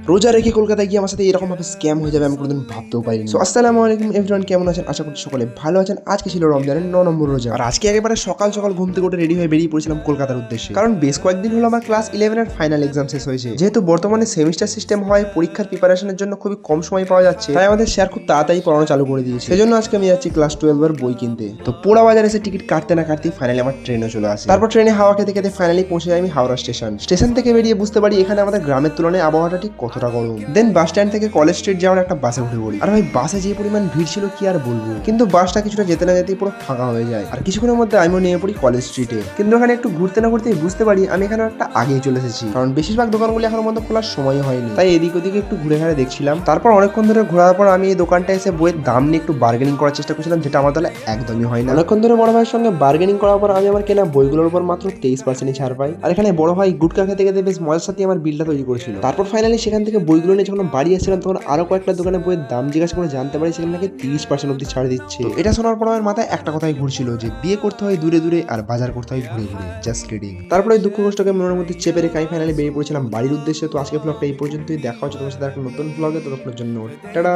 রোজা রেখে কলকাতায় গিয়ে আমার সাথে এরকম ভাবে স্ক্যাম হয়ে যাবে আমি কোনোদিন ভাবতেও পারিনি। সো আসসালামু আলাইকুম এভরিওয়ান, কেমন আছেন? আশা করছি সকলে ভালো আছেন। আজকে ছিল রমজানের 9 নম্বর রোজা, আর আজকে একেবারে সকাল সকাল ঘুম থেকে উঠে রেডি হয়ে বেরিয়ে পড়েছিলাম কলকাতার উদ্দেশ্যে। কারণ বেশ কয়েকদিন হলো আমার ক্লাস 11 এর ফাইনাল এক্সাম শেষ হয়েছে। যেহেতু বর্তমানে সেমিস্টার সিস্টেম হয়, পরীক্ষার প্রিপারেশনের জন্য খুবই কম সময় পাওয়া যাচ্ছে, তাই আমাদের স্যার খুব তাড়াতাড়ি পড়ানো চালু করে দিয়েছে। সেজন্য আজকে আমি যাচ্ছি ক্লাস 12 এর বই কিনতে। তো পোড়া বাজার এসে টিকিট কাটতে না কাটতেই ফাইনালি আমার ট্রেনও চলে আসে। তারপর ট্রেনে হাওয়া খেতে খেতে ফাইনালি পৌঁছে যাই আমি হাওড়া স্টেশন থেকে বেরিয়ে বুঝতে পারি এখানে আমাদের গ্রামের তুলনায় আবহাওয়াটা ঠিক কতটা গরম। দেন বাস স্ট্যান্ড থেকে কলেজ স্ট্রিট যাওয়ার একটা বাসে উঠে পড়ি। আর ভাই বাসে যে পরিমাণ ভিড় ছিল কি আর বলবো, কিন্তু বাসটা কিছুটা যেতে না যেতেই পুরো ফাঁকা হয়ে যায়। আর কিছুক্ষণের মধ্যে আমিও নিয়ে পড়ি কলেজ স্ট্রিটে। কিন্তু এখানে একটু ঘুরতে না ঘুরতেই বুঝতে পারি আমি এখানে একটা আগেই চলে এসেছি, কারণ বেশিরভাগ দোকানগুলি এখনো মধ্যে খোলার সময় হয়নি। তাই এদিক ওদিকে একটু ঘুরে ঘুরে দেখছিলাম। তারপর অনেকক্ষণ ধরে ঘোরার পর আমি এই দোকানটা এসে বইয়ের দাম নিয়ে একটু বার্গেনিং করার চেষ্টা করছিলাম, যেটা আমার তাহলে একদমই হয় না। অনেকক্ষণ ধরে বড় ভাইয়ের সঙ্গে বার্গেনিং করার পর আমি আমার কেনা বইগুলোর উপর মাত্র 23% ছাড় পাই। আর এখানে বড় ভাই গুটকা খেতে খেতে বেশ মজার সাথে আমার বিলটা তৈরি করেছিল। তারপর ফাইনালি সেখান থেকে বইগুলো নিয়ে যখন বাড়ি আসছিলাম তখন আরো কয়েকটা দোকানে বইয়ের দাম জিজ্ঞাসা করে জানতে পারি সেখানে নাকি 30% অব্দি ছাড় দিচ্ছে। এটা শোনার পর আমার মাথায় একটা কথাই ঘুরছিল যে বিয়ে করতে হয় দূরে দূরে আর বাজার করতে হয় ঘুরে ঘুরে। Just kidding. তারপরে দুঃখ কষ্টকে মনের মধ্যে চেপে রেখে আমি ফাইনালি বেরিয়ে পড়েছিলাম বাড়ির উদ্দেশ্যে। তো আজকে ব্লগটা এই পর্যন্তই, দেখা হচ্ছে তোমার সাথে একটা নতুন ব্লগে। ততক্ষণের জন্য টাটা।